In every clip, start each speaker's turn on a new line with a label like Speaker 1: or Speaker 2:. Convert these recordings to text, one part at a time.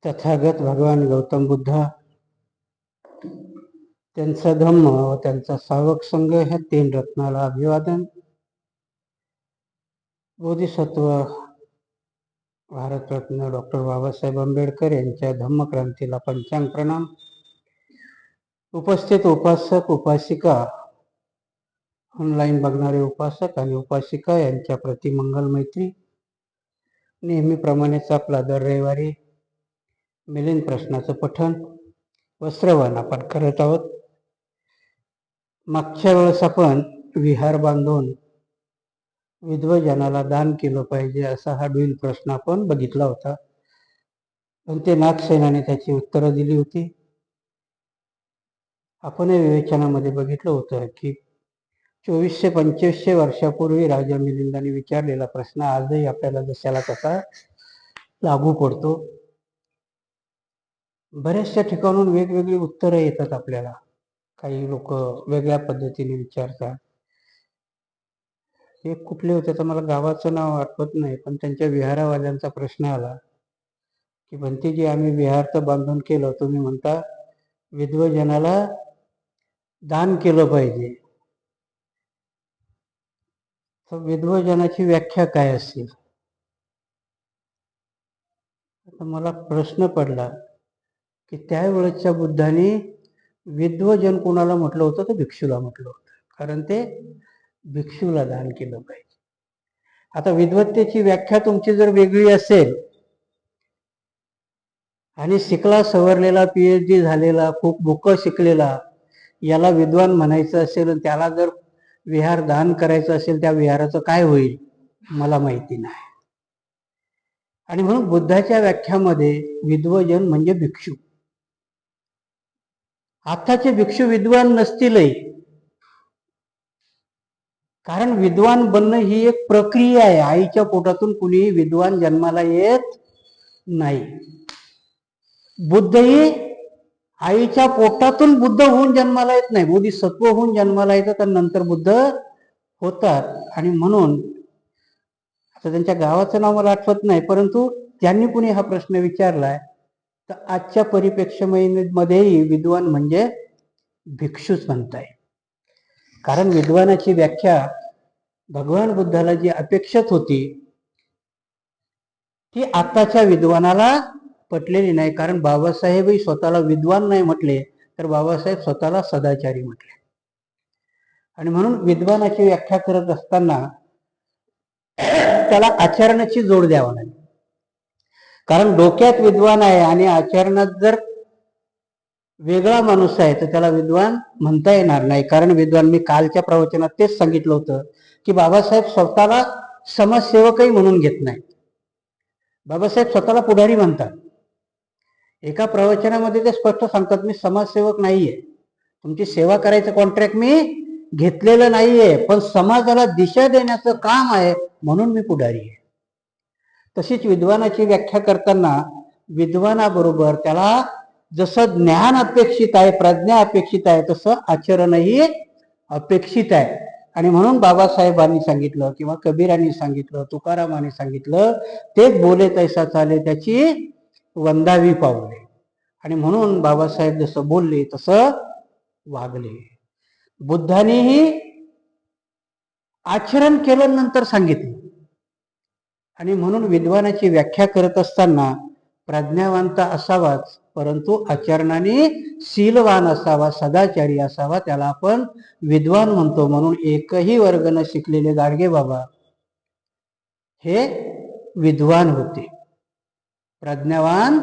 Speaker 1: तथागत भगवान गौतम बुद्ध, त्यांचा धम्म व त्यांचा सावक संघ ह्या 3 रत्नाला अभिवादन. बोधिसत्व भारतरत्न डॉक्टर बाबासाहेब आंबेडकर यांच्या धम्मक्रांतीला पंचांग प्रणाम. उपस्थित उपासक उपासिका, ऑनलाईन बघणारे उपासक आणि उपासिका यांच्या प्रति मंगल मैत्री. नेहमीप्रमाणेच आपला दर रविवारी मिलिंद प्रश्नाचं पठण व श्रवण आपण करत आहोत. मागच्या वेळेस आपण विहार बांधून विधवजनाला दान केलं पाहिजे असा हा डुईल प्रश्न आपण बघितला होता, पण ते नागसेनाने त्याची उत्तरं दिली होती. आपण विवेचनामध्ये बघितलं होतं की 2400-2500 वर्षापूर्वी राजा मिलिंदाने विचारलेला प्रश्न आजही आपल्याला जशाला तसा लागू पडतो. बऱ्याचशा ठिकाणून वेगवेगळी उत्तरं येतात आपल्याला. काही लोक वेगळ्या पद्धतीने विचारतात. हे कुठले होते तर मला गावाचं नाव आठवत नाही, पण त्यांच्या विहारावाल्यांचा प्रश्न आला की भंतेजी, आम्ही विहार तर बांधून केलं, तुम्ही म्हणता विधवजनाला दान केलं पाहिजे, तर विधवजनाची व्याख्या काय असेल? आता मला प्रश्न पडला की त्यावेळेच्या बुद्धाने विधवजन कोणाला म्हटलं होतं तर भिक्षूला म्हटलं होतं, कारण ते भिक्षूला दान केलं पाहिजे. आता विद्वत्तेची व्याख्या तुमची जर वेगळी असेल आणि शिकला सवरलेला PhD झालेला खूप बुक शिकलेला याला विद्वान म्हणायचं असेल आणि त्याला जर विहार दान करायचं असेल, त्या विहाराचं काय होईल मला माहिती नाही. आणि म्हणून बुद्धाच्या व्याख्यामध्ये विद्वजन म्हणजे भिक्षू. आताचे भिक्षू विद्वान नसतीलही, कारण विद्वान बनणं ही एक प्रक्रिया आहे. आईच्या पोटातून कुणीही विद्वान जन्माला येत नाही. बुद्धही आईच्या पोटातून बुद्ध होऊन जन्माला येत नाही, बोधिसत्व होऊन जन्माला येतात आणि नंतर बुद्ध होतात. आणि म्हणून आता त्यांच्या गावाचं नाव मला आठवत नाही, परंतु त्यांनी कुणी हा प्रश्न विचारलाय तर आजच्या परिप्रेक्षामध्येही विद्वान म्हणजे भिक्षूच म्हणताय. कारण विद्वानाची व्याख्या भगवान बुद्धाला जी अपेक्षित होती ती आताच्या विद्वानाला पटलेली नाही. कारण बाबासाहेबही स्वतःला विद्वान नाही म्हटले, तर बाबासाहेब स्वतःला सदाचारी म्हटले. आणि म्हणून विद्वानाची व्याख्या करत असताना त्याला आचरणाची जोड द्यावा लागेल. कारण डोक्यात विद्वान आहे आणि आचरणात जर वेगळा माणूस आहे तर त्याला विद्वान म्हणता येणार नाही. कारण विद्वान, मी कालच्या प्रवचनात तेच सांगितलं होतं की बाबासाहेब स्वतःला समाजसेवकही म्हणून घेत नाही. बाबासाहेब स्वतःला पुढारी म्हणतात. एका प्रवचनामध्ये ते स्पष्ट सांगतात, मी समाजसेवक नाहीये, तुमची सेवा करायचं कॉन्ट्रॅक्ट मी घेतलेलं नाहीये, पण समाजाला दिशा देण्याचं काम आहे म्हणून मी पुढारी आहे. तशीच विद्वानाची व्याख्या करताना विद्वानाबरोबर त्याला जसं ज्ञान अपेक्षित आहे, प्रज्ञा अपेक्षित आहे, तसं आचरणही अपेक्षित आहे. आणि म्हणून बाबासाहेबांनी सांगितलं किंवा कबीरांनी सांगितलं, तुकारामांनी सांगितलं, तेच बोले तैसा चाले त्याची वंदावी पावले. आणि म्हणून बाबासाहेब जसं बोलले तसं वागले. बुद्धानेही आचरण केलं नंतर सांगितलं. आणि म्हणून विद्वानाची व्याख्या करत असताना प्रज्ञावंत असावाच, परंतु आचरणाने शीलवान असावा, सदाचारी असावा, त्याला आपण विद्वान म्हणतो. म्हणून एकही वर्ग न शिकलेले गाडगे बाबा हे विद्वान होते, प्रज्ञावान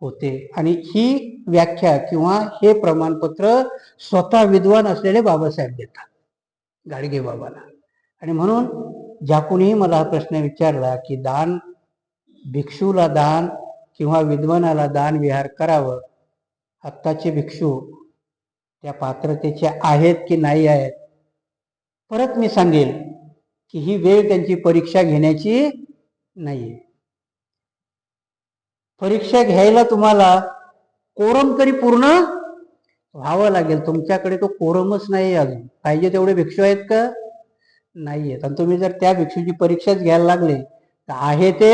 Speaker 1: होते. आणि ही व्याख्या किंवा हे प्रमाणपत्र स्वतः विद्वान असलेले बाबासाहेब देतात गाडगे बाबाला. आणि म्हणून ज्या कोणीही मला हा प्रश्न विचारला की दान, भिक्षूला दान किंवा विद्वानाला दान विहार करावं, आत्ताचे भिक्षू त्या पात्रतेचे आहेत की नाही आहेत, परत मी सांगेल की ही वेळ त्यांची परीक्षा घेण्याची नाहीये. परीक्षा घ्यायला तुम्हाला कोरम तरी पूर्ण व्हावं लागेल. तुमच्याकडे तो कोरमच नाही अजून. पाहिजे तेवढे भिक्षू आहेत का? नाहीयेत. आणि तुम्ही जर त्या भिक्षूची परीक्षाच घ्यायला लागले तर आहे ते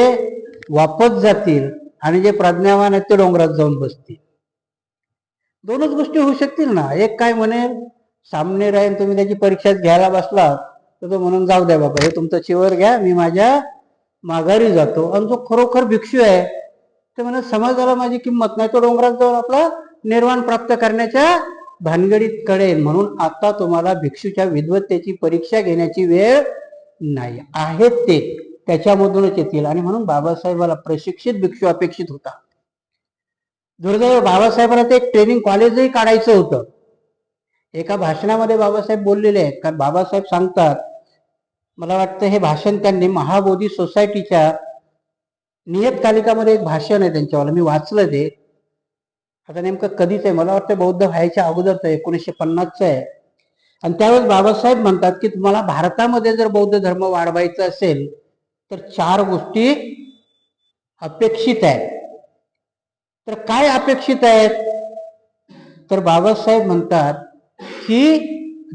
Speaker 1: वापस जातील. आणि जे प्रज्ञावान आहेत ते डोंगरात जाऊन बसतील. दोनच गोष्टी होऊ शकतील ना. एक काय म्हणेल, सामने राहील, तुम्ही त्याची परीक्षा घ्यायला बसला तर तो म्हणून जाऊ द्या बाबा, हे तुमचं चिवर घ्या, मी माझ्या माघारी जातो. आणि जो खरोखर भिक्षू आहे ते म्हणत समाजाला माझी किंमत नाही, तो डोंगरात जाऊन आपला निर्वाण प्राप्त करण्याच्या भानगडीत कळेल. म्हणून आता तुम्हाला भिक्षूच्या विद्वत्तेची परीक्षा घेण्याची वेळ नाही आहे, ते त्याच्यामधूनच येतील. आणि म्हणून बाबासाहेबाला प्रशिक्षित भिक्षू अपेक्षित होता. दुर्दैव बाबासाहेबाला ते एक ट्रेनिंग कॉलेजही काढायचं होतं. एका भाषणामध्ये बाबासाहेब बोललेले आहेत. कारण बाबासाहेब सांगतात, मला वाटतं हे भाषण त्यांनी महाबोधी सोसायटीच्या नियतकालिकामध्ये एक भाषण आहे त्यांच्यावाला, मी वाचलं ते. आता नेमकं कधीच आहे, मला वाटतं बौद्ध व्हायच्या अगोदरच आहे, 1950चं आहे. आणि त्यावेळेस बाबासाहेब म्हणतात की तुम्हाला भारतामध्ये जर बौद्ध धर्म वाढवायचा असेल तर 4 गोष्टी अपेक्षित आहेत. तर काय अपेक्षित आहेत? तर बाबासाहेब म्हणतात की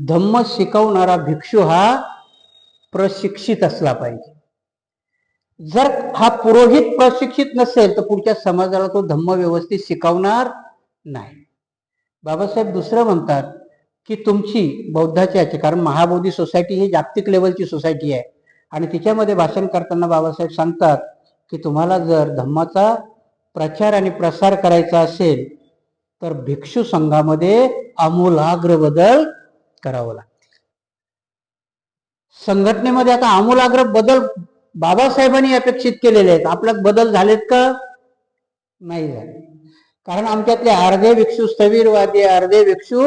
Speaker 1: धम्म शिकवणारा भिक्षू हा प्रशिक्षित असला पाहिजे. जर हा पुरोहित प्रशिक्षित नसेल तर पुढच्या समाजाला तो धम्म व्यवस्थित शिकवणार नाही. बाबासाहेब दुसरं म्हणतात की तुमची बौद्धाची याची, कारण महाबोधी सोसायटी ही जागतिक लेवलची सोसायटी आहे आणि तिच्यामध्ये भाषण करताना बाबासाहेब सांगतात की तुम्हाला जर धम्माचा प्रचार आणि प्रसार करायचा असेल तर भिक्षू संघामध्ये आमूलाग्र बदल करावा लागतो. संघटनेमध्ये आता आमूलाग्र बदल बाबासाहेबांनी अपेक्षित केलेले आहेत. आपल्यात बदल झालेत का? नाही झाले. कारण आमच्यातले अर्धे भिक्षू स्थविरवादी, अर्धे भिक्षू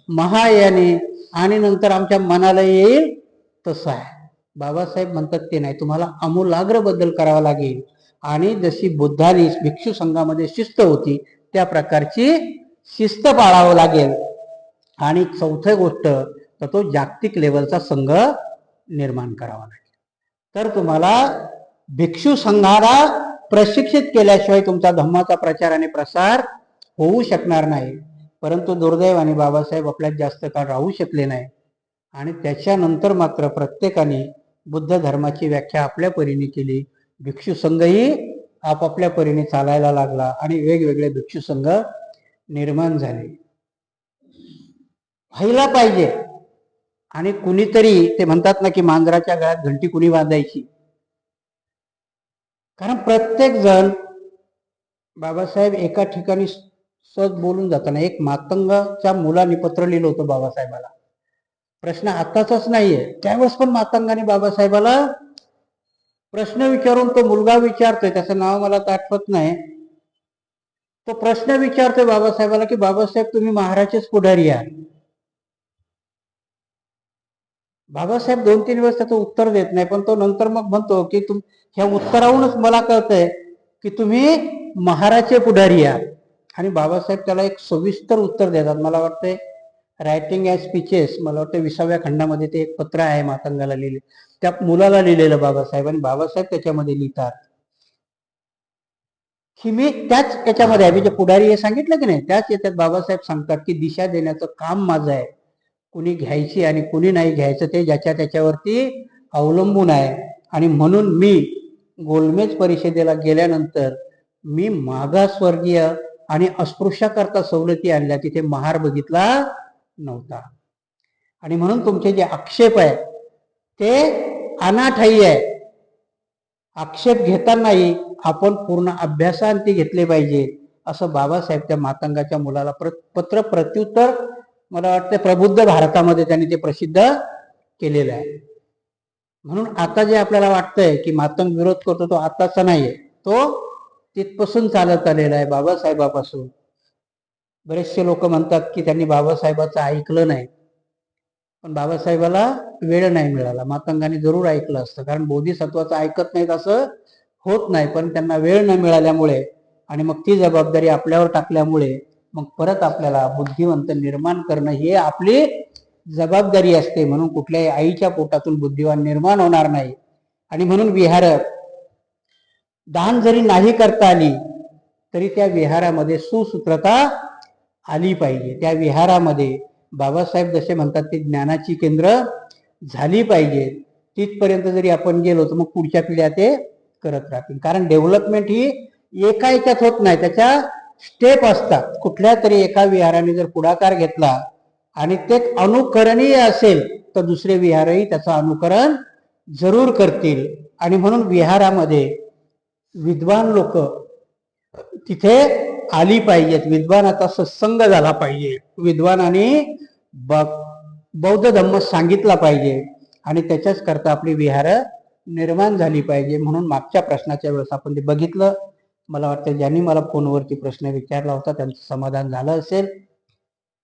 Speaker 1: महायानी, आणि नंतर आमच्या मनाला येईल तसं आहे. बाबासाहेब म्हणतात ते नाही, तुम्हाला आमूलाग्र बदल करावा लागेल. आणि जशी बुद्धानी भिक्षू संघामध्ये शिस्त होती त्या प्रकारची शिस्त पाळावं लागेल. आणि चौथी गोष्ट तर तो जागतिक लेवलचा संघ निर्माण करावा लागेल. तर तुम्हाला भिक्षू संघाला प्रशिक्षित केल्याशिवाय तुमचा धम्माचा प्रचार आणि प्रसार होऊ शकणार नाही. परंतु दुर्दैवाने बाबासाहेब आपल्यात जास्त काळ राहू शकले नाही आणि त्याच्यानंतर मात्र प्रत्येकाने बुद्ध धर्माची व्याख्या आपल्या परीने केली. भिक्षू संघही आपापल्या परीने चालायला लागला आणि वेगवेगळे भिक्षू संघ निर्माण झाले. व्हायला पाहिजे. आणि कुणीतरी, ते म्हणतात ना की मांजराच्या गळ्यात घंटी कुणी वाजायची, कारण प्रत्येक जण, बाबासाहेब एका ठिकाणी सहज बोलून जाताना एक मातंगाच्या मुलाने पत्र लिहिलं होतं बाबासाहेबाला. प्रश्न आताचाच नाहीये, त्यावेळेस पण मातंगाने बाबासाहेबाला प्रश्न विचारून तो मुलगा विचारतोय, त्याचं नाव मला आठवत नाही, तो प्रश्न विचारतोय बाबासाहेबाला की बाबासाहेब तुम्ही महाराजच पुढारी आहात. बाबासाहेब 2-3 वेळेस त्याचं उत्तर देत नाही, पण तो नंतर मग म्हणतो की ह्या उत्तरावरूनच मला कळतंय की तुम्ही महाराजचे पुढारी आहात. आणि बाबासाहेब त्याला एक सविस्तर उत्तर देतात. मला वाटतंय रायटिंग ॲज स्पीचेस, मला वाटतं 20व्या खंडामध्ये ते एक पत्र आहे मातंगाला लिहिले, त्या मुलाला लिहिलेलं बाबासाहेब. आणि बाबासाहेब त्याच्यामध्ये लिहितात की मी त्याच याच्यामध्ये आहे, मी जे पुढारी हे सांगितलं की नाही त्याच याच्यात बाबासाहेब सांगतात की दिशा देण्याचं काम माझं आहे. कुणी घ्यायची आणि कुणी नाही घ्यायचं ते ज्याच्या त्याच्यावरती अवलंबून आहे. आणि म्हणून मी गोलमेज परिषदेला गेल्यानंतर मी मागासवर्गीय आणि अस्पृश्याकरता सवलती आणल्या, तिथे महार बघितला नव्हता. आणि म्हणून तुमचे जे आक्षेप आहे ते अनाठायी आहे. आक्षेप घेतानाही आपण पूर्ण अभ्यासांती घेतले पाहिजे, असं बाबासाहेब त्या मातंगाच्या मुलाला पत्र प्रत्युत्तर, मला वाटतं प्रबुद्ध भारतामध्ये त्यांनी ते प्रसिद्ध केलेलं आहे. म्हणून आता जे आपल्याला वाटतंय की मातंग विरोध करतो तो आताचा नाहीये, तो तिथपासून चालत आलेला आहे, बाबासाहेबापासून. बरेचसे लोक म्हणतात की त्यांनी बाबासाहेबाचं ऐकलं नाही, पण बाबासाहेबाला वेळ नाही मिळाला. मातंगाने जरूर ऐकलं असतं, कारण बोधिसत्वाचं ऐकत नाहीत असं होत नाही, पण त्यांना वेळ न मिळाल्यामुळे आणि मग ती जबाबदारी आपल्यावर टाकल्यामुळे मग परत आपल्याला बुद्धिवंत निर्माण करणं ही आपली जबाबदारी असते. म्हणून कुठल्याही आईच्या पोटातून बुद्धिवान निर्माण होणार नाही. आणि म्हणून विहार दान जरी नाही करता आली तरी त्या विहारामध्ये सुसूत्रता आली पाहिजे. त्या विहारामध्ये बाबासाहेब जसे म्हणतात ते ज्ञानाची केंद्र झाली पाहिजे. तिथपर्यंत जरी आपण गेलो तर मग पुढच्या पिढ्या ते करत राहतील. कारण डेव्हलपमेंट ही एका याच्यात होत नाही, त्याच्या स्टेप असतात. कुठल्या तरी एका विहाराने जर पुढाकार घेतला आणि ते अनुकरणीय असेल तर दुसरे विहारही त्याचं अनुकरण जरूर करतील. आणि म्हणून विहारामध्ये विद्वान लोक तिथे आली पाहिजेत, विद्वानाचा सत्संग झाला पाहिजे, विद्वानाने बौद्ध धम्म सांगितला पाहिजे आणि त्याच्याच करता आपली विहार निर्माण झाली पाहिजे. म्हणून मागच्या प्रश्नाच्या वेळेस आपण ते बघितलं. मला वाटतं ज्यांनी मला फोनवरती प्रश्न विचारला होता त्यांचं समाधान झालं असेल.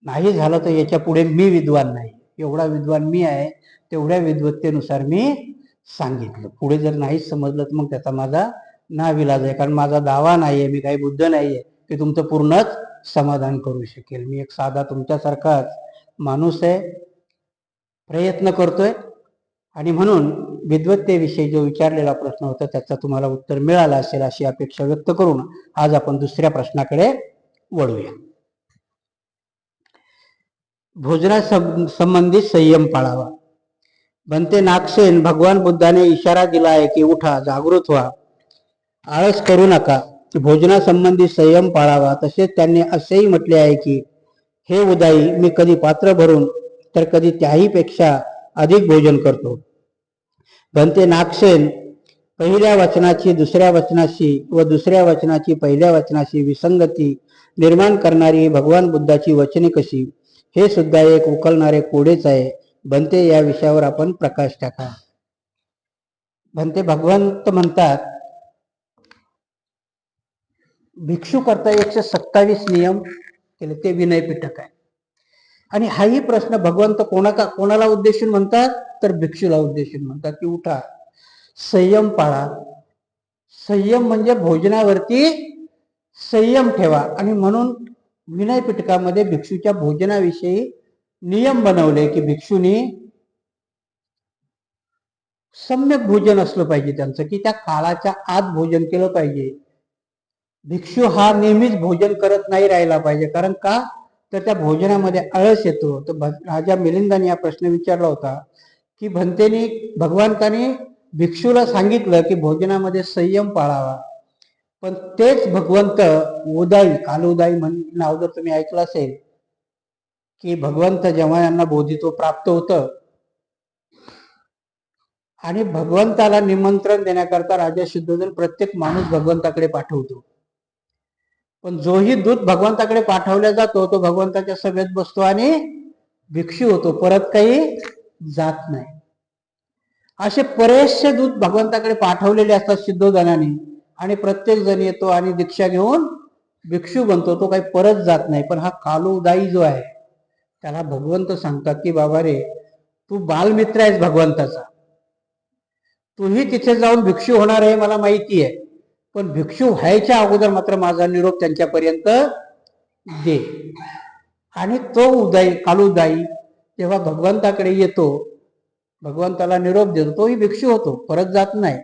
Speaker 1: नाही झालं तर याच्या पुढे मी विद्वान नाही, एवढा विद्वान मी आहे तेवढ्या विद्वत्तेनुसार मी सांगितलं. पुढे जर नाहीच समजलं तर मग त्याचा माझा नाविलाज आहे, कारण माझा दावा नाहीये, मी काही बुद्ध नाहीये की तुमचं पूर्णच समाधान करू शकेल. मी एक साधा तुमच्यासारखाच माणूस आहे, प्रयत्न करतोय. आणि म्हणून विद्वत्तेविषयी जो विचारलेला प्रश्न होता त्याचा तुम्हाला उत्तर मिळालं असेल अशी अपेक्षा व्यक्त करून आज आपण दुसऱ्या प्रश्नाकडे वळूया. भोजनासंबंधी संयम पाळावा. बनते नागसेन, भगवान बुद्धाने इशारा दिला आहे की उठा, जागृत व्हा, आळस करू नका, भोजनासंबंधी संयम पाळावा. तसेच त्यांनी असेही म्हटले आहे की हे उदाई, मी कधी पात्र भरून तर कधी त्याही पेक्षा अधिक भोजन करतो. बनते नागसेन, पहिल्या वचनाची दुसऱ्या वचनाशी व दुसऱ्या वचनाची पहिल्या वचनाशी विसंगती निर्माण करणारी भगवान बुद्धाची वचने कशी, हे सुद्धा एक उकलणारे कोडेच आहे. बनते या विषयावर आपण प्रकाश टाका. बनते भगवंत म्हणतात भिक्षू करता 127 नियम केले, ते विनय पिटक आहे. आणि हाही प्रश्न भगवंत कोणाला उद्देशून म्हणतात तर भिक्षूला उद्देशून म्हणतात की उठा, संयम पाळा. संयम म्हणजे भोजनावरती संयम ठेवा. आणि म्हणून विनय पिटकामध्ये भिक्षूच्या भोजनाविषयी नियम बनवले की भिक्षूनी सम्यक भोजन असलं पाहिजे त्यांचं, की त्या काळाच्या आत भोजन केलं पाहिजे. भिक्षू हा नेहमीच भोजन करत नाही राहिला पाहिजे. कारण का तर त्या भोजनामध्ये आळस येतो. तर राजा मिलिंदाने हा प्रश्न विचारला होता की भगवंताने भिक्षूला सांगितलं की भोजनामध्ये संयम पाळावा, पण तेच भगवंत उदाई, कालउदाई नाव जर तुम्ही ऐकलं असेल की भगवंत जेव्हा यांना बोधित्व प्राप्त होतं आणि भगवंताला निमंत्रण देण्याकरता राजा शुद्धोधन प्रत्येक माणूस भगवंताकडे पाठवतो, पण जोही दूत भगवंताकडे पाठवला जातो तो भगवंताच्या सभेत बसतो आणि भिक्षू होतो, परत काही जात नाही. असे बरेचसे दूत भगवंताकडे पाठवलेले असतात शुद्धोधनाने, आणि प्रत्येक जण येतो आणि दीक्षा घेऊन भिक्षू बनतो, तो काही परत जात नाही. पण हा कालउदाई जो आहे त्याला भगवंत सांगतात की बाबा रे, तू बालमित्र आहेस भगवंताचा, तूही तिथे जाऊन भिक्षू होणार आहे मला माहिती आहे, पण भिक्षू व्हायच्या अगोदर मात्र माझा निरोप त्यांच्यापर्यंत दे. आणि तो कालउदाई जेव्हा भगवंताकडे येतो, भगवंताला निरोप देतो, तोही भिक्षू होतो, परत जात नाही,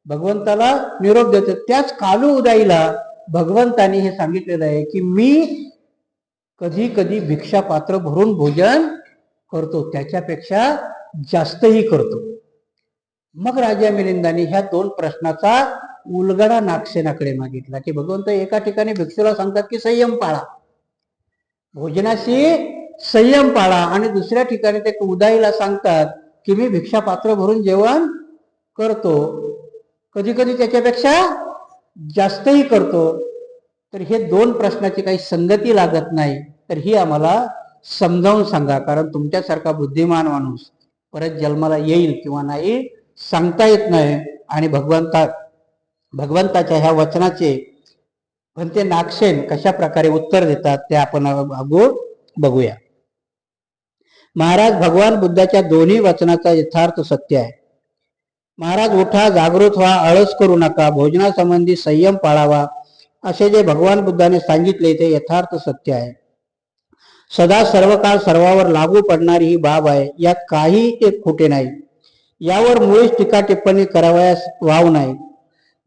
Speaker 1: भगवंताला निरोप देतो. त्याच कालउदाईला भगवंताने हे सांगितलेलं आहे की मी कधी कधी भिक्षा पात्र भरून भोजन करतो, त्याच्यापेक्षा जास्तही करतो. मग राजा मिलिंदाने ह्या दोन प्रश्नाचा उलगडा नागसेनाकडे मागितला की भगवंत एका ठिकाणी भिक्षूला सांगतात की संयम पाळा, भोजनाशी संयम पाळा, आणि दुसऱ्या ठिकाणी ते उदाईला सांगतात की मी भिक्षा पात्र भरून जेवण करतो, कधी कधी त्याच्यापेक्षा जास्तही करतो. तर हे दोन प्रश्नाची काही संगती लागत नाही, तर ही आम्हाला समजावून सांगा, कारण तुमच्यासारखा बुद्धिमान माणूस परत जन्माला येईल किंवा नाही सांगता येत नाही. आणि भगवंताच्या ह्या वचनाचे म्हणते नागसेन कशा प्रकारे उत्तर देतात ते आपण अगोदर बघूया. महाराज, भगवान बुद्धाच्या दोन्ही वचनाचा यथार्थ सत्य आहे. महाराज उठा, जागृत व्हा, आळस करू नका, भोजनासंबंधी संयम पाळावा, असे जे भगवान बुद्धाने सांगितले ते यथार्थ सत्य आहे. सदा सर्व काळ सर्वावर लागू पडणारी ही बाब आहे, यात काही एक खोटे नाही. यावर मुळीच टीका टिप्पणी करावयास वाव नाही.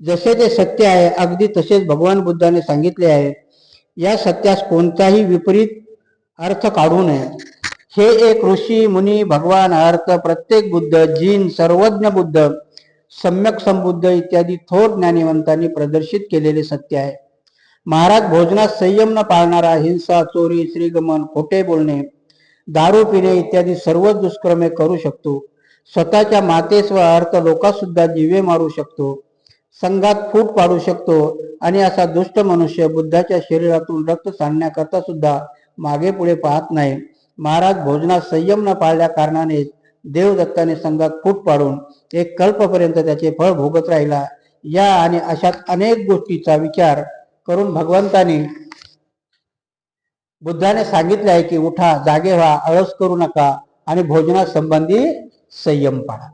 Speaker 1: जसे ते सत्य आहे अगदी तसेच भगवान बुद्धाने सांगितले आहे. या सत्यास कोणताही विपरीत अर्थ काढू नये. हे एक ऋषी मुनी भगवान अर्थ प्रत्येक बुद्ध जीन सर्वज्ञ बुद्ध सम्यक संबुद्ध इत्यादी थोर ज्ञानिवंतांनी प्रदर्शित केलेले सत्य आहे. महाराज भोजनात संयम न पाळणारा हिंसा, चोरी, श्रीगमन, खोटे बोलणे, दारू पिणे इत्यादी सर्व दुष्कर्मे करू शकतो. स्वतःच्या मातेस व अर्थ लोकांसुद्धा जीवे मारू शकतो. संघात फूट पाडू शकतो. आणि असा दुष्ट मनुष्य बुद्धाच्या शरीरातून रक्त सांडण्याकरता सुद्धा मागे पुढे पाहत नाही. महाराज भोजनात संयम न पाळल्या कारणाने देवदत्ताने संघात फूट पाडून एक कल्पपर्यंत त्याचे फळ भोगत राहिला. या आणि अशा अनेक गोष्टीचा विचार करून बुद्धाने सांगितले आहे की उठा, जागे व्हा, आळस करू नका आणि भोजनासंबंधी संयम पाळा.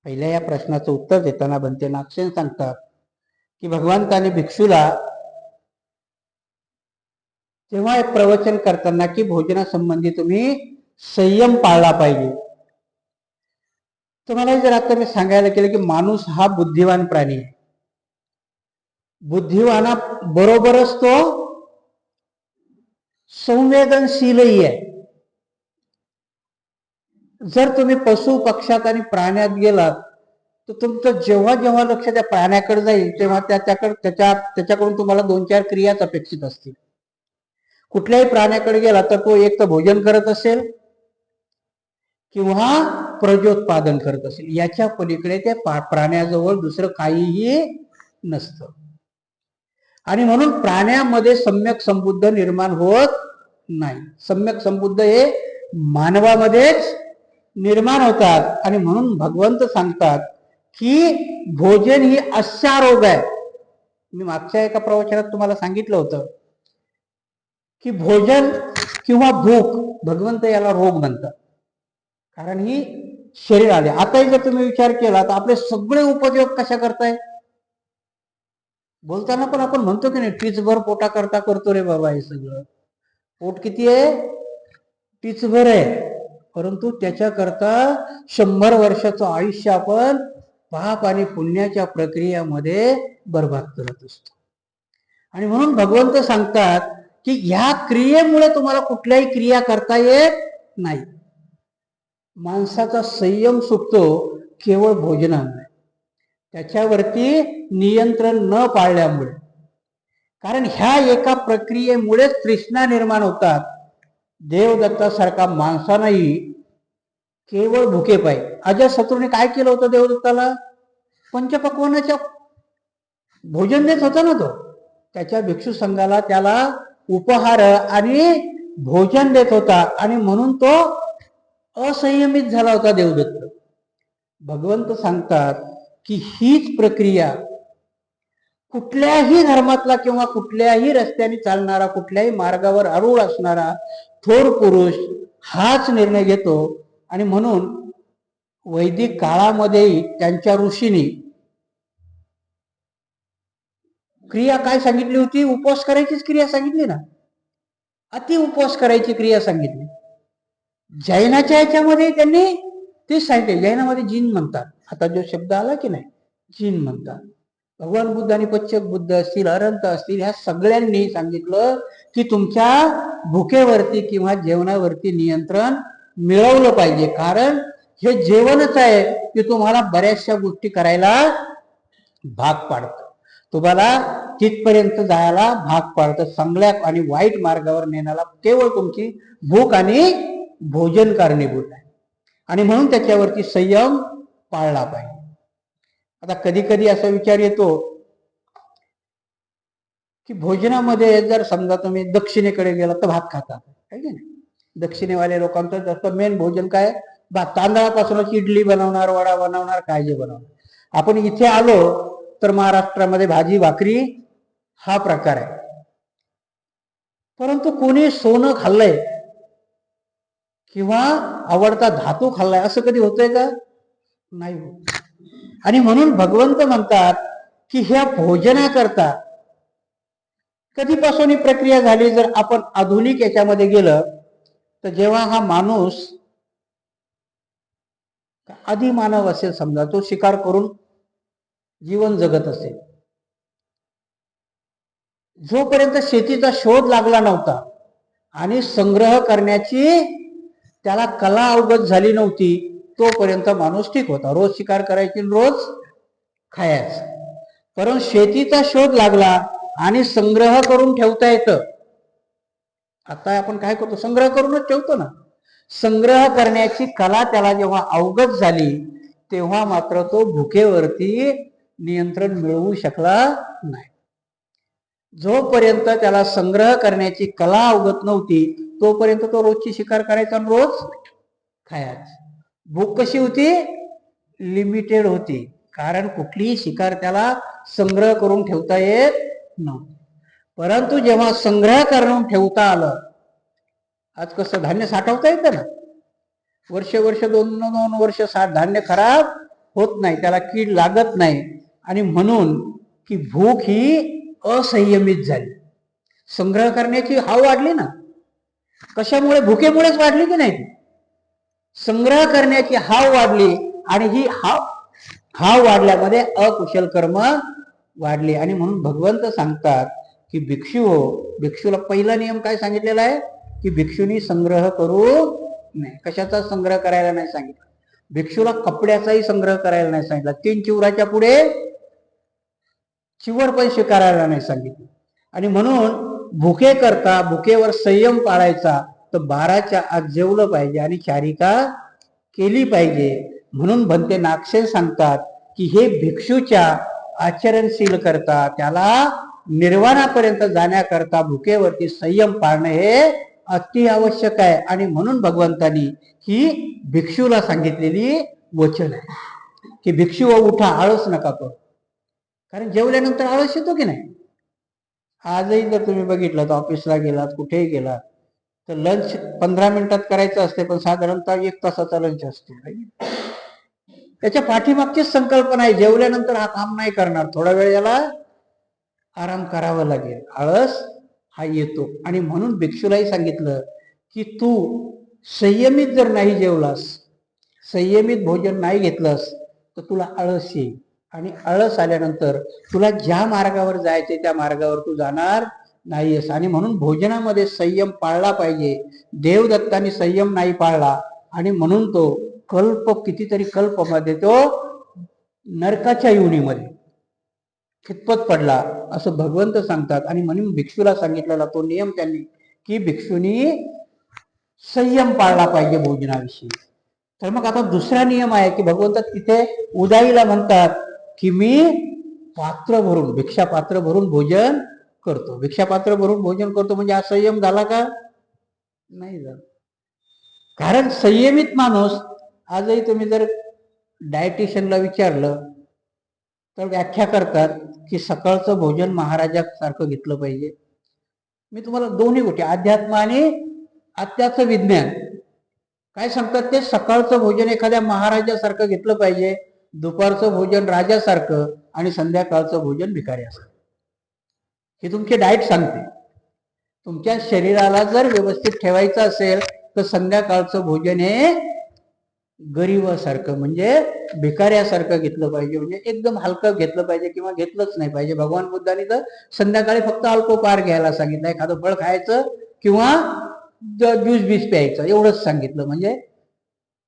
Speaker 1: पहिल्या या प्रश्नाचं उत्तर देताना भंते नागसेन सांगतात की भगवंताने भिक्षूला तेव्हा एक प्रवचन करताना की भोजनासंबंधी तुम्ही संयम पाळला पाहिजे. तुम्हाला जर आता मी सांगायला केलं की माणूस हा बुद्धिवान प्राणी आहे. बुद्धिवाना बरोबरच तो संवेदनशीलही आहे. जर तुम्ही पशु पक्षात आणि प्राण्यात गेलात तर तुमचं जेव्हा जेव्हा लक्ष त्या प्राण्याकडे जाईल तेव्हा त्याच्याकडून तुम्हाला 2-4 क्रियाच अपेक्षित असतील. कुठल्याही प्राण्याकडे गेला तर तो एक तर भोजन करत असेल किंवा प्रजोत्पादन करत असेल. याच्या पलीकडे त्या प्राण्याजवळ दुसरं काहीही नसतं. आणि म्हणून प्राण्यामध्ये सम्यक संबुद्ध निर्माण होत नाही. सम्यक संबुद्ध हे मानवामध्येच निर्माण होतात. आणि म्हणून भगवंत सांगतात की भोजन ही अशा रोग आहे. मी मागच्या एका प्रवचनात तुम्हाला सांगितलं होतं की भोजन किंवा भूक, भगवंत याला रोग म्हणतात. कारण ही शरीर आले. आताही जर तुम्ही विचार केला तर आपले सगळे उपयोग कशा करताय? बोलताना पण आपण म्हणतो की नाही, टीचभर पोटा करता करतो रे बाबा. हे सगळं पोट किती आहे? टीचभर आहे. परंतु त्याच्याकरता 100 वर्षाचं आयुष्य आपण पाप आणि पुण्याच्या प्रक्रियामध्ये बर्बाद करत असतो. आणि म्हणून भगवंत सांगतात की ह्या क्रियेमुळे तुम्हाला कुठल्याही क्रिया करता येत नाही. माणसाचा संयम सुटतो केवळ भोजनामुळे, त्याच्यावरती नियंत्रण न पाळल्यामुळे. कारण ह्या एका प्रक्रियेमुळेच तृष्णा निर्माण होतात. देवदत्तासारखा माणसानंही केवळ भुके पायी, अजातशत्रूने काय केलं होतं देवदत्ताला? पंचपक्वानाच्या भोजन देत होता ना तो. त्याच्या भिक्षू संघाला त्याला उपहार आणि भोजन देत होता. आणि म्हणून तो असंयमित झाला होता देवदत्त. भगवंत सांगतात की हीच प्रक्रिया कुठल्याही धर्मातला किंवा कुठल्याही रस्त्याने चालणारा, कुठल्याही मार्गावर आरूढ असणारा थोर पुरुष हाच निर्णय घेतो. आणि म्हणून वैदिक काळामध्येही त्यांच्या ऋषींनी क्रिया काय सांगितली होती? उपवास करायचीच क्रिया सांगितली ना. अति उपवास करायची क्रिया सांगितली. जैनाच्या याच्यामध्ये त्यांनी ते सांगितले. जैनामध्ये जीन म्हणतात. आता जो शब्द आला की नाही, जीन म्हणतात. भगवान बुद्ध आणि पच्चक बुद्ध असतील, अरंत असतील, ह्या सगळ्यांनी सांगितलं की तुमच्या भुकेवरती किंवा जेवणावरती नियंत्रण मिळवलं पाहिजे. कारण हे जेवणच आहे की तुम्हाला बऱ्याचशा गोष्टी करायला भाग पाडतं, तुम्हाला तिथपर्यंत जायला भाग पाडतं. चांगल्या आणि वाईट मार्गावर नेण्याला केवळ तुमची भूक आणि भोजन कारणीभूत आहे. आणि म्हणून त्याच्यावरती संयम पाळला पाहिजे. आता कधी कधी असा विचार येतो की भोजनामध्ये जर समजा तुम्ही दक्षिणेकडे गेला तर भात खातात, आहे की नाही? दक्षिणेवाले लोकांचं जास्त मेन भोजन काय? भात. तांदळापासूनच इडली बनवणार, वडा बनवणार, काय जे बनवणार. आपण इथे आलो तर महाराष्ट्रामध्ये भाजी भाकरी हा प्रकार आहे. परंतु कोणी सोनं खाल्लंय किंवा आवडता धातू खाल्लाय असं कधी होतंय का? नाही होत. आणि म्हणून भगवंत म्हणतात की ह्या भोजनाकरता कधीपासून ही प्रक्रिया झाली? जर आपण आधुनिक याच्यामध्ये गेलं तर जेव्हा हा माणूस आधी मानव असेल, समजा तो शिकार करून जीवन जगत असेल, जोपर्यंत शेतीचा शोध लागला नव्हता आणि संग्रह करण्याची त्याला कला अवगत झाली नव्हती, तोपर्यंत माणूस ठीक होता. रोज शिकार करायची, रोज खायचं. परंतु शेतीचा शोध लागला आणि संग्रह करून ठेवता येतं. आता आपण काय करतो, संग्रह करूनच ठेवतो ना. संग्रह करण्याची कला त्याला जेव्हा अवगत झाली तेव्हा मात्र तो भुकेवरती नियंत्रण मिळवू शकला नाही. जोपर्यंत त्याला संग्रह करण्याची कला अवगत नव्हती तोपर्यंत तो रोजची शिकार करायचा आणि रोज खायचा. भूक कशी होती, लिमिटेड होती, कारण कुठलीही शिकार त्याला संग्रह करून ठेवता येत नव्हती. परंतु जेव्हा संग्रह करून ठेवता आलं, आज कसं धान्य साठवता येतं ना, वर्ष दोन वर्ष धान्य खराब होत नाही, त्याला कीड लागत नाही. आणि म्हणून की भूक ही असंयमित झाली. संग्रह करण्याची हाव वाढली ना. कशामुळे, भुकेमुळेच वाढली की नाही. संग्रह करण्याची हाव वाढली आणि ही हाव वाढल्यामध्ये अकुशल कर्म वाढले. आणि म्हणून भगवंत सांगतात की भिक्षू हो, भिक्षूला पहिला नियम काय सांगितलेला आहे की भिक्षूनी संग्रह करू नाही. कशाचा संग्रह करायला नाही सांगितलं, भिक्षूला कपड्याचाही संग्रह करायला नाही सांगितलं. 3 चिवराच्या पुढे चिवर पण स्वीकारायला नाही सांगितलं. आणि म्हणून भुके करता भुकेवर संयम पाळायचा, तर 12च्या आत जेवलं पाहिजे आणि चारिका केली पाहिजे. म्हणून भंते नागसेन सांगतात की हे भिक्षूच्या आचरणशील करता, त्याला निर्वाणापर्यंत जाण्याकरता भुकेवरती संयम पाळणे हे अति आवश्यक आहे. आणि म्हणून भगवंतांनी ही भिक्षूला सांगितलेली वचन आहे की भिक्षू उठा, आळस नका करू. कारण जेवल्यानंतर आळस येतो की नाही. आजही जर तुम्ही बघितलं तर ऑफिसला गेलात, कुठेही गेलात तर लंच 15 मिनिटात करायचं असते, पण साधारणतः 1 तासाचा लंच असतो. त्याच्या पाठीमागचीच संकल्पना आहे, जेवल्यानंतर हा काम नाही करणार, थोडा वेळ याला आराम करावा लागेल. आळस हा येतो. आणि म्हणून भिक्षूलाही सांगितलं की तू संयमित जर नाही जेवलास, संयमित भोजन नाही घेतलंस तर तुला आळस येईल. आणि आळस आल्यानंतर तुला ज्या मार्गावर जायचे त्या मार्गावर तू जाणार नाहीयेस. आणि म्हणून भोजनामध्ये संयम पाळला पाहिजे. देवदत्ताने संयम नाही पाळला आणि म्हणून तो कितीतरी कल्पमध्ये तो नरकाच्या योनीमध्ये खितपत पडला असं भगवंत सांगतात. आणि म्हणून भिक्षूला सांगितलेला तो नियम त्यांनी की भिक्षूनी संयम पाळला पाहिजे भोजनाविषयी. तर मग आता दुसरा नियम आहे की भगवंत तिथे उदाईला म्हणतात की मी पात्र भरून, भिक्षा पात्र भरून भोजन करतो. भिक्षा पात्र भरून भोजन करतो म्हणजे हा संयम झाला का, नाही झाला. कारण संयमित माणूस, आजही तुम्ही जर डायटिशियनला विचारलं तर व्याख्या करतात की सकाळचं भोजन महाराजासारखं घेतलं पाहिजे. मी तुम्हाला दोन्ही गोष्टी, अध्यात्म आणि आत्याचं विज्ञान काय सांगतात, ते सकाळचं भोजन एखाद्या महाराजासारखं घेतलं पाहिजे, दुपारचं भोजन राजासारखं आणि संध्याकाळचं भोजन भिकाऱ्यासारखं. हे तुमची डाएट सांगते. तुमच्या शरीराला जर व्यवस्थित ठेवायचं असेल तर संध्याकाळचं भोजन हे गरीबासारखं म्हणजे भिकाऱ्यासारखं घेतलं पाहिजे. म्हणजे एकदम हलकं घेतलं पाहिजे किंवा घेतलंच नाही पाहिजे. भगवान बुद्धांनी तर संध्याकाळी फक्त अल्पोपहार घ्यायला सांगितलं, एखादं फळ खायचं किंवा ज्यूस बीस प्यायचं एवढंच सांगितलं. म्हणजे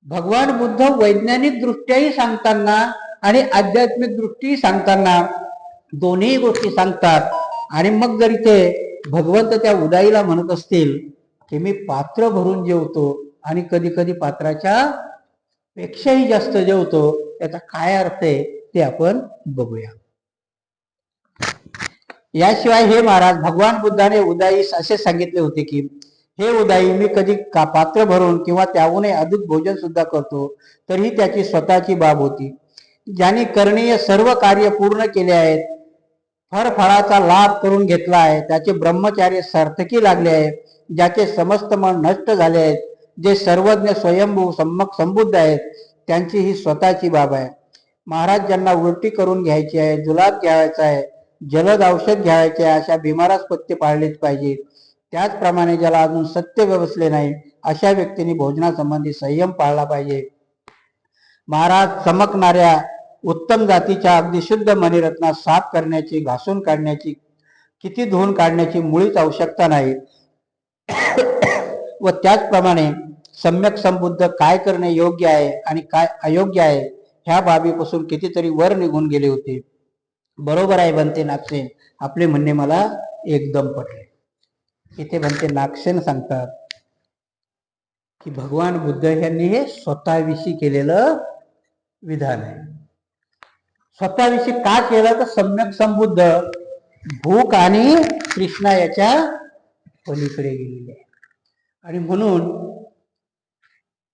Speaker 1: भगवान बुद्ध वैज्ञानिक दृष्ट्याही सांगताना आणि आध्यात्मिक दृष्टी सांगताना दोन्ही गोष्टी सांगतात. आणि मग जर इथे भगवंत त्या उदाईला म्हणत असतील की मी पात्र भरून जेवतो आणि कधी कधी पात्राच्या पेक्षाही जास्त जेवतो, त्याचा काय अर्थ आहे ते आपण बघूया. याशिवाय हे महाराज, भगवान बुद्धाने उदाईस असे सांगितले होते की हे उदाई, मी कधी पात्र भरून किंवा त्याहूनही अधिक भोजन सुद्धा करतो तरीही त्याची स्वतःची बाब होती. ज्यांनी करणीय सर्व कार्य पूर्ण केले आहेत, फळाचा लाभ करून घेतला आहे, त्याचे ब्रह्मचार्य सार्थकी लागले आहे, ज्याचे समस्त मन नष्ट झाले आहेत, जे सर्वज्ञ स्वयंभू संबुद्ध आहेत, त्यांची ही स्वतःची बाब आहे. महाराज ज्यांना उलटी करून घ्यायची आहे, जुलाब घ्यायचा आहे, जलद औषध घ्यायचे आहे, अशा बिमारास पथ्य पाळलेच पाहिजे. त्याचप्रमाणे ज्याला अजून सत्य व्यवस्थले नाही अशा व्यक्तींनी भोजनासंबंधी संयम पाळला पाहिजे. महाराज चमकणाऱ्या उत्तम जातीच्या अगदी शुद्ध मणिरत्ना साफ करण्याची, घासून काढण्याची, किती धुवून काढण्याची मुळीच आवश्यकता नाही. व त्याचप्रमाणे सम्यक संबुद्ध काय करणे योग्य आहे आणि काय अयोग्य आहे ह्या बाबीपासून कितीतरी वर निघून गेले होते. बरोबर आहे बनते नागसेन, आपले म्हणणे मला एकदम पटले. इथे बनते नागसेन सांगतात की भगवान बुद्ध यांनी हे स्वतःविषयी केलेलं विधान आहे. स्वतःविषयी का केलं तर सम्यक संबुद्ध भूक आणि कृष्णा याच्या पलीकडे गेलेले आहे. आणि म्हणून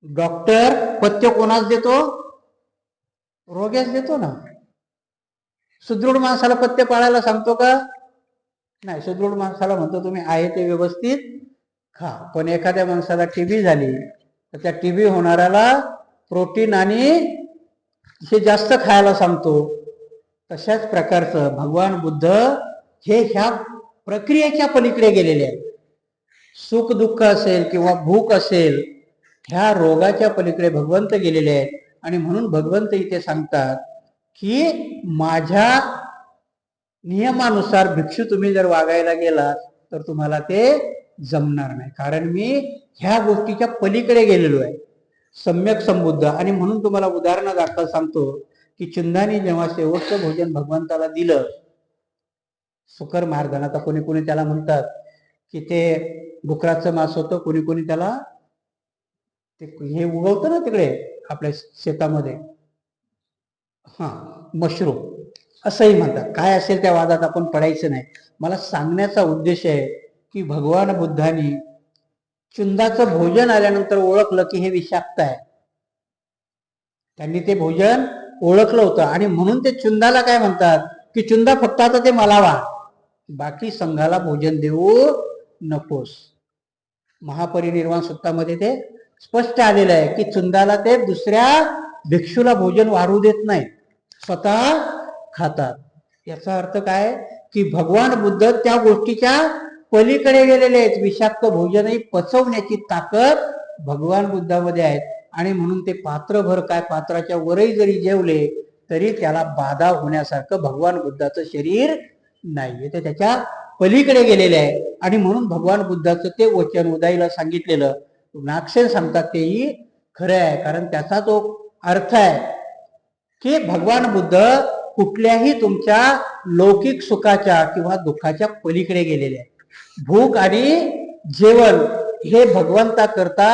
Speaker 1: डॉक्टर पथ्य कोणास देतो? रोग्यास देतो ना. सुदृढ माणसाला पथ्य पाळायला सांगतो का? नाही. सुदृढ माणसाला म्हणतो तुम्ही आहे ते व्यवस्थित खा. पण एखाद्या माणसाला टीबी झाली तर त्या टीबी होणाऱ्याला प्रोटीन आणि हे जास्त खायला सांगतो. तशाच प्रकारचं भगवान बुद्ध हे ह्या प्रक्रियेच्या पलीकडे गेलेले आहेत. सुख दुःख असेल किंवा भूक असेल, ह्या रोगाच्या पलीकडे भगवंत गेलेले आहेत. आणि म्हणून भगवंत इथे सांगतात की माझ्या नियमानुसार भिक्षू तुम्ही जर वागायला गेलात तर तुम्हाला ते जमणार नाही, कारण मी ह्या गोष्टीच्या पलीकडे गेलेलो आहे, सम्यक संबुद्ध. आणि म्हणून तुम्हाला उदाहरणादाखल सांगतो की चुंदानी जेव्हा शेवटचं भोजन भगवंताला दिलं, सुकर मार्दन, आता कोणी कोणी त्याला म्हणतात की ते डुकराचं मांस होतं, कोणी कोणी त्याला ते हे उगवतं ना तिकडे आपल्या शेतामध्ये, मशरूम असंही म्हणतात. काय असेल त्या वादात आपण पडायचं नाही. मला सांगण्याचा उद्देश आहे की भगवान बुद्धांनी चुंदाचं भोजन आल्यानंतर ओळखलं की हे विषाक्त आहे. त्यांनी ते भोजन ओळखलं होतं आणि म्हणून ते चुंदाला काय म्हणतात की चुंदा फक्त आता ते मला वा, बाकी संघाला भोजन देऊ नकोस. महापरिनिर्वाण सूत्रामध्ये ते स्पष्ट आलेलं आहे की चुंदाला ते दुसऱ्या भिक्षूला भोजन वाढू देत नाही, स्वतः खातात. याचा अर्थ काय की भगवान बुद्ध त्या गोष्टीच्या पलीकडे गेलेले आहेत. विषाक्त भोजनही पचवण्याची ताकद भगवान बुद्धामध्ये आहे. आणि म्हणून ते पात्रभर काय, पात्राच्या वरही जरी जेवले तरी त्याला बाधा होण्यासारखं भगवान बुद्धाचं शरीर नाहीये, ते त्याच्या पलीकडे गेलेले आहे. आणि म्हणून भगवान बुद्धाचं ते वचन उदाईला सांगितलेलं नागसेन सांगतात तेही खरं आहे. कारण त्याचा तो अर्थ आहे की भगवान बुद्ध कुठल्याही तुमच्या लौकिक सुखाच्या किंवा दुःखाच्या पलीकडे गेलेले आहे. भूक आणि जेवण हे भगवंता करता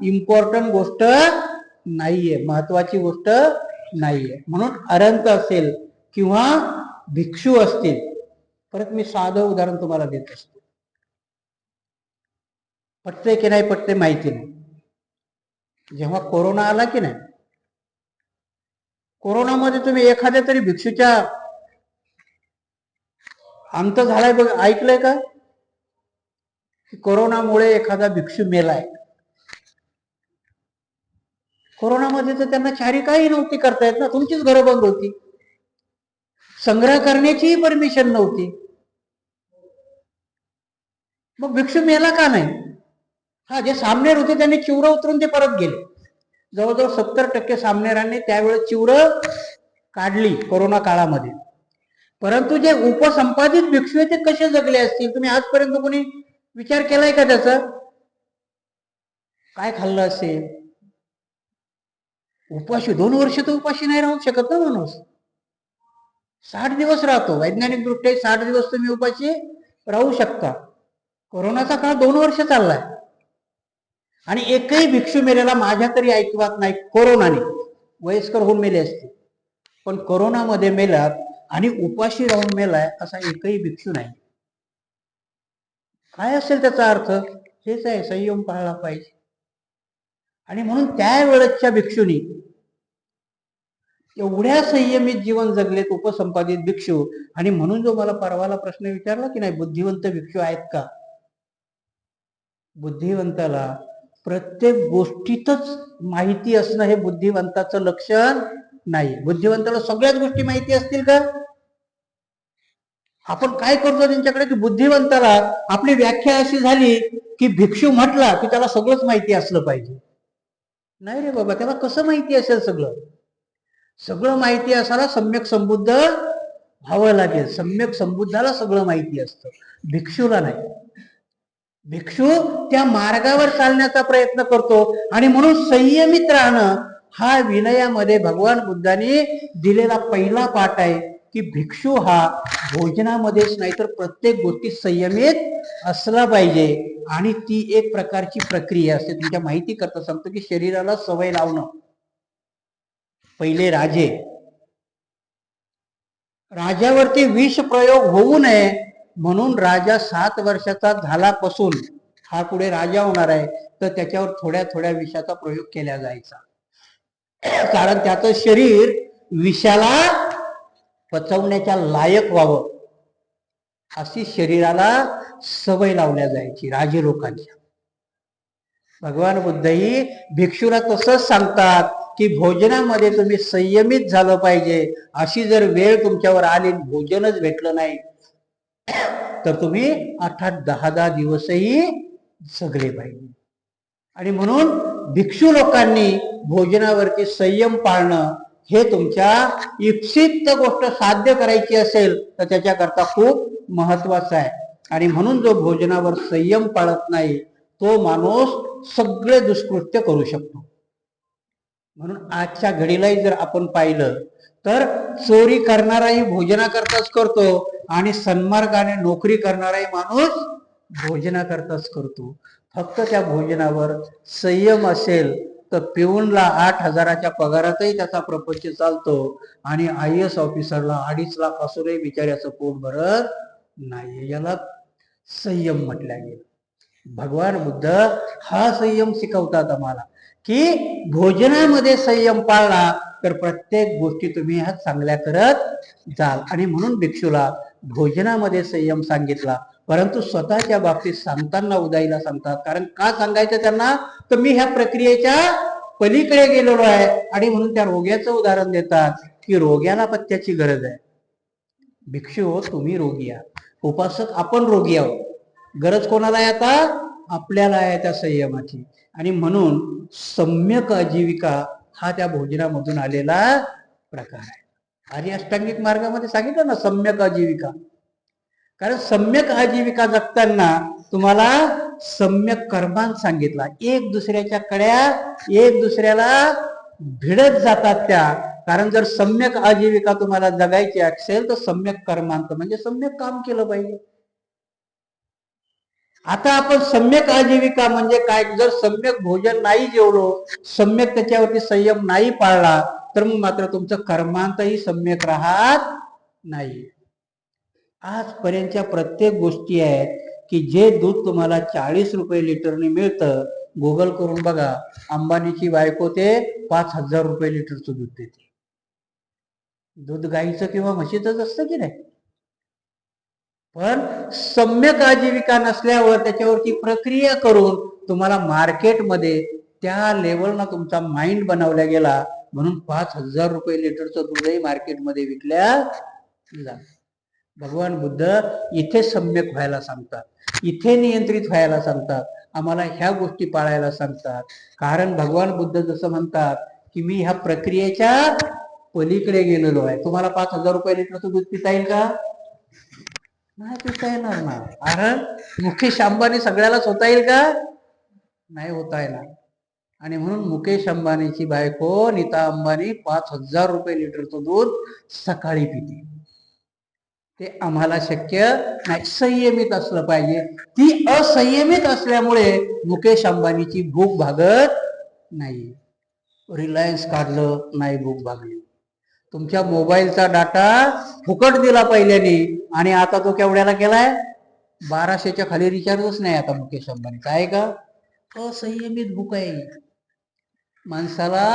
Speaker 1: इम्पॉर्टंट गोष्ट नाहीये, महत्वाची गोष्ट नाहीये. म्हणून अरंत असेल किंवा भिक्षू असतील, परत मी साधं उदाहरण तुम्हाला देत असतो, पटते की नाही पटते माहिती नाही. जेव्हा कोरोना आला की नाही, कोरोनामध्ये तुम्ही एखाद्या तरी भिक्षूच्या अंत झालाय बघ, ऐकलंय का? कोरोनामुळे एखादा भिक्षू मेलाय. कोरोनामध्ये तर त्यांना चारी काही नव्हती करता येत ना, तुमचीच घरं बंद होती, संग्रह करण्याचीही परमिशन नव्हती. मग भिक्षू मेला का नाही? जे सामनेर होते त्यांनी चिवरं उतरून ते परत गेले. जवळजवळ 70% सामनेरांनी त्यावेळेस चिवरं काढली कोरोना काळामध्ये. परंतु जे उपसंपादित भिक्षू आहेत ते कसे जगले असतील? तुम्ही आजपर्यंत कोणी विचार केलाय का त्याचा? काय खाल्लं असेल? उपाशी 2 वर्ष तर उपाशी नाही राहू शकत ना माणूस. 60 दिवस राहतो वैज्ञानिक दृष्ट्या, 60 दिवस तुम्ही उपाशी राहू शकता. कोरोनाचा काळ 2 वर्ष चाललाय आणि एकही भिक्षू मेलेला माझ्या तरी ऐकिवात नाही. कोरोनाने वयस्कर होऊन मेले असते, पण कोरोनामध्ये मेलात आणि उपाशी राहून मेलाय असा एकही भिक्षू नाही. काय असेल त्याचा अर्थ? हेच आहे, संयम पाळला पाहिजे. आणि म्हणून त्यावेळेसच्या भिक्षूंनी एवढ्या संयमित जीवन जगलेत उपसंपादित भिक्षू. आणि म्हणून जो मला परवाला प्रश्न विचारला की नाही बुद्धिवंत भिक्षू आहेत का, बुद्धिवंताला प्रत्येक गोष्टीतच माहिती असणं हे बुद्धिवंताचं लक्षण नाही. बुद्धिवंताला सगळ्याच गोष्टी माहिती असतील का? आपण काय करतो त्यांच्याकडे की बुद्धिवंताला आपली व्याख्या अशी झाली की भिक्षू म्हटला की त्याला सगळंच माहिती असलं पाहिजे. नाही रे बाबा, त्याला कसं माहिती असेल? सगळं माहिती असायला सम्यक संबुद्ध व्हावं लागेल. सम्यक संबुद्धाला सगळं माहिती असतं, भिक्षूला नाही. भिक्षू त्या मार्गावर चालण्याचा प्रयत्न करतो आणि म्हणून संयमित राहणं हा विनयामध्ये भगवान बुद्धांनी दिलेला पहिला पाठ आहे की भिक्षू हा भोजनामध्येच नाही तर प्रत्येक गोष्टी संयमित असला पाहिजे. आणि ती एक प्रकारची प्रक्रिया असते. तुमच्या माहिती करता सांगतो की शरीराला सवय लावणं. पहिले राजावरती विष प्रयोग होऊ नये म्हणून राजा 7 वर्षाचा झाल्यापासून हा पुढे राजा होणार आहे तर त्याच्यावर थोड्या थोड्या विषाचा प्रयोग केला जायचा. कारण त्याचं शरीर विषाला पचवण्याच्या लायक व्हावं अशी शरीराला सवय लावल्या जायची राजे लोकांच्या. भगवान बुद्धही भिक्षूला तसंच सांगतात की भोजनामध्ये तुम्ही संयमित झालं पाहिजे. अशी जर वेळ तुमच्यावर आली भोजनच भेटलं नाही तर तुम्ही 8-8, 10-10 दिवसही जगले पाहिजे. आणि म्हणून भिक्षू लोकांनी भोजनावरती संयम पाळणं हे तुमच्या इप्सित गोष्ट साध्य करायची असेल तर त्याच्याकरता खूप महत्वाचं आहे. आणि म्हणून जो भोजनावर संयम पाळत नाही तो माणूस सगळे दुष्कृत्य करू शकतो. म्हणून आजच्या घडीलाही जर आपण पाहिलं तर चोरी करणाराही भोजनाकरताच करतो आणि सन्मार्गाने नोकरी करणाराही माणूस भोजनाकरताच करतो. फक्त त्या भोजनावर संयम असेल तर पिऊनला 8,000च्या पगारातही त्याचा प्रपंच चालतो आणि IAS ऑफिसरला 2.5 लाख असूनही बिचाऱ्याचं पोट भरत नाही. याला संयम म्हटल्या गेलं. भगवान बुद्ध हा संयम शिकवतात आम्हाला की भोजनामध्ये संयम पाळला तर प्रत्येक गोष्टी तुम्ही ह्या चांगल्या करत जाल. आणि म्हणून भिक्षूला भोजनामध्ये संयम सांगितला परंतु स्वतःच्या बाबतीत सांगताना उदाईला सांगतात. कारण का सांगायचं त्यांना तर मी ह्या प्रक्रियेच्या पलीकडे गेलेलो आहे. आणि म्हणून त्या रोग्याचं उदाहरण देतात की रोग्याला पथ्याची गरज आहे. भिक्षू तुम्ही रोगी आहात, उपासक आपण रोगी आहोत. गरज कोणाला आहे आता? आपल्याला आहे त्या संयमाची. आणि म्हणून सम्यक आजीविका हा त्या भोजनामधून आलेला प्रकार आहे. आर्य अष्टांगिक मार्गामध्ये सांगितलं ना सम्यक आजीविका. कारण सम्यक आजीविका जगताना तुम्हाला सम्यक कर्मांत सांगितला. एक दुसऱ्याच्या कड्या एक दुसऱ्याला भिडत जातात त्या. कारण जर सम्यक आजीविका तुम्हाला जगायची असेल तर सम्यक कर्मांत म्हणजे सम्यक काम केलं पाहिजे. आता आपण सम्यक आजीविका म्हणजे काय? जर सम्यक भोजन नाही जेवलो, सम्यक त्याच्यावरती संयम नाही पाळला तर मग मात्र तुमचं कर्मांतही सम्यक राहत नाही. आजपर्यंतच्या प्रत्येक गोष्टी आहेत की जे दूध तुम्हाला 40 रुपये लिटरने मिळतं, गुगल करून बघा, अंबानीची बायको ते 5,000 रुपये लिटरचं दूध देते. दूध गाईचं किंवा म्हशीचंच असतं की नाही. पण सम्यक आजीविका नसल्यावर त्याच्यावरती प्रक्रिया करून तुम्हाला मार्केटमध्ये त्या लेवलला तुमचा माइंड बनवला गेला म्हणून 5,000 रुपये लिटरचं दूधही मार्केटमध्ये विकल्या जातं. भगवान बुद्ध इथे सम्यक व्हायला सांगतात, इथे नियंत्रित व्हायला सांगतात, आम्हाला ह्या गोष्टी पाळायला सांगतात. कारण भगवान बुद्ध जसं म्हणतात की मी ह्या प्रक्रियेच्या पलीकडे गेलेलो आहे. तुम्हाला 5,000 रुपये लिटरचं दूध पिता येईल का? नाही पिता येणार ना. कारण मुकेश अंबानी सगळ्यालाच होता येईल का? नाही होता येणार. आणि म्हणून मुकेश अंबानीची बायको नीता अंबानी 5,000 रुपये लिटरचं दूध सकाळी पिते. ते आम्हाला शक्य नाही. संयमित असलं पाहिजे. ती असंयमित असल्यामुळे मुकेश अंबानीची भूक भागत नाही. रिलायन्स काढलं नाही भूक भागली. तुमच्या मोबाईलचा डाटा फुकट दिला पहिल्याने आणि आता तो केवढ्याला केलाय? 1200च्या खाली रिचार्जच नाही आता मुकेश अंबानीचा. आहे का? असंयमित भूक आहे. माणसाला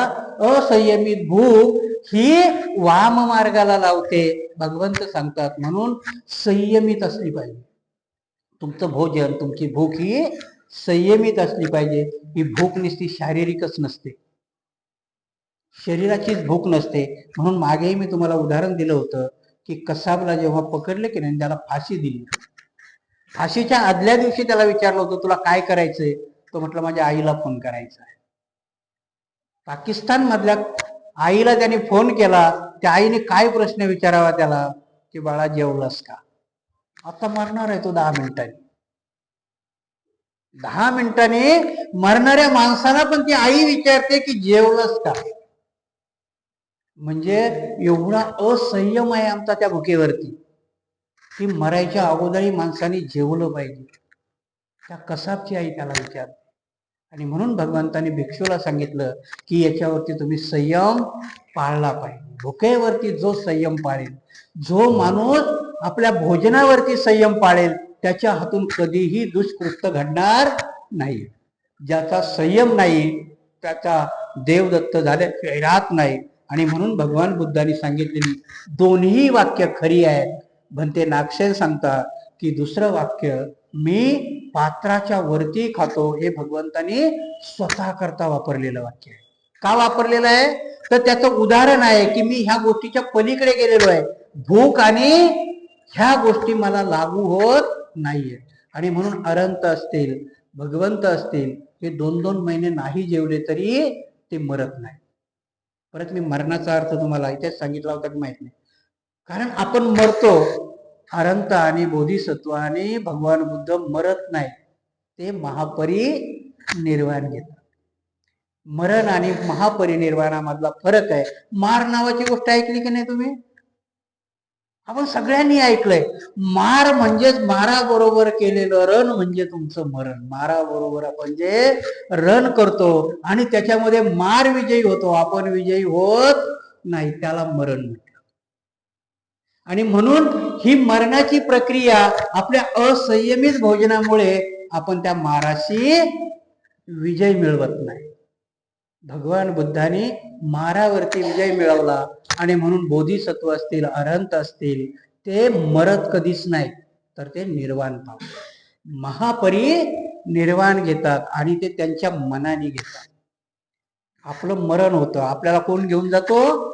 Speaker 1: असंयमित भूक ही वाम मार्गाला लावते भगवंत सांगतात. म्हणून संयमित असली पाहिजे. तुमचं भोजन तुमची भूक ही संयमित असली पाहिजे. ही भूक नुसती शारीरिकच नसते, शरीराचीच भूक नसते. म्हणून मागेही मी तुम्हाला उदाहरण दिलं होतं की कसाबला जेव्हा पकडले की नाही त्याला फाशी दिली. फाशीच्या आदल्या दिवशी त्याला विचारलं होतं तुला काय करायचंय? तो म्हटलं माझ्या आईला फोन करायचा आहे. पाकिस्तान मधल्या आईला त्याने फोन केला. त्या आईने काय प्रश्न विचारावा त्याला की बाळा जेवलास का? आता मरणार आहे तो 10 मिनिटांनी. 10 मिनिटांनी मरणाऱ्या माणसाला पण ती आई विचारते की जेवलास का? म्हणजे एवढा असंयम आहे आमचा त्या भुकेवरती की मरायच्या अगोदरही माणसाने जेवलं पाहिजे. त्या कसाबची आई त्याला विचार. आणि म्हणून भगवंतांनी भिक्षूला सांगितलं की याच्यावरती तुम्ही संयम पाळला पाहिजे. भुकेवरती जो संयम पाळेल, जो माणूस आपल्या भोजनावरती संयम पाळेल, त्याच्या हातून कधीही दुष्कृत्य घडणार नाही. ज्याचा संयम नाही त्याचा देवदत्त झाले राहत नाही. आणि म्हणून भगवान बुद्धांनी सांगितलेली दोन्ही वाक्य खरी आहेत. भंते नागसेन सांगतात की दुसरं वाक्य मी पात्राच्या वरती खातो हे भगवंतानी स्वतः करता वापरलेलं वाक्य आहे. का वापरलेलं आहे तर त्याचं उदाहरण आहे की मी ह्या गोष्टीच्या पलीकडे गेलेलो आहे. भूक आणि ह्या गोष्टी मला लागू होत नाहीये. आणि म्हणून अरंत असतील, भगवंत असतील, हे 2-2 महिने नाही जेवले तरी ते मरत नाही. परत मी मरणाचा अर्थ तुम्हाला इथेच सांगितला होता की माहित नाही. कारण आपण मरतो. अरंत आणि बोधिसत्व आणि भगवान बुद्ध मरत नाही, ते महापरिनिर्वाण घेतात. मरण आणि महापरिनिर्वाणामधला फरक आहे. मार नावाची गोष्ट ऐकली की नाही तुम्ही? आपण सगळ्यांनी ऐकलंय. मार म्हणजेच माराबरोबर केलेलं रण म्हणजे तुमचं मरण. माराबरोबर आपण जे रण करतो आणि त्याच्यामध्ये मार विजयी होतो, आपण विजयी होत नाही, त्याला मरण म्हणतात. आणि म्हणून ही मरणाची प्रक्रिया आपल्या असंयमित भोजनामुळे आपण त्या माराशी विजय मिळवत नाही. भगवान बुद्धांनी मारावरती विजय मिळवला. आणि म्हणून बोधिसत्व असतील, अरहंत असतील, ते मरत कधीच नाही, तर ते निर्वाण पावतात, महापरिनिर्वाण घेतात. आणि ते त्यांच्या मनाने घेतात. आपलं मरण होतं, आपल्याला कोण घेऊन जातो?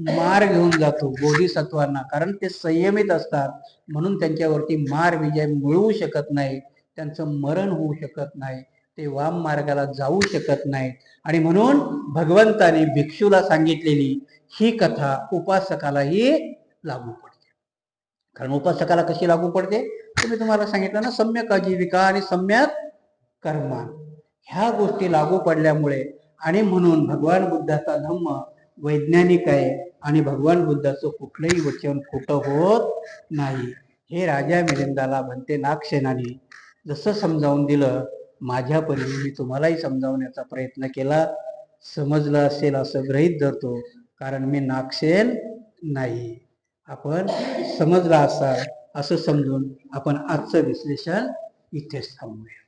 Speaker 1: मार घेऊन जातो बोधिसत्वांना. कारण ते संयमित असतात, म्हणून त्यांच्यावरती मार विजय मिळवू शकत नाही, त्यांचं मरण होऊ शकत नाही, ते वाम मार्गाला जाऊ शकत नाहीत. आणि म्हणून भगवंताने भिक्षूला सांगितलेली ही कथा उपासकालाही लागू पडते. कारण उपासकाला कशी लागू पडते? तुम्ही तुम्हाला सांगितलं ना, सम्यक आजीविका आणि सम्यक कर्म, ह्या गोष्टी लागू पडल्यामुळे. आणि म्हणून भगवान बुद्धाचा धम्म वैज्ञानिक आहे आणि भगवान बुद्धाचं कुठलंही वचन खोटं होत नाही. हे राजा मिलिंदाला भंते नागसेनाने जसं समजावून दिलं, माझ्या परीने मी तुम्हालाही समजावण्याचा प्रयत्न केला. समजलं असेल असं गृहीत धरतो, कारण मी नागसेन नाही. आपण समजला असाल असं समजून आपण आजचं विश्लेषण इथेच थांबूया.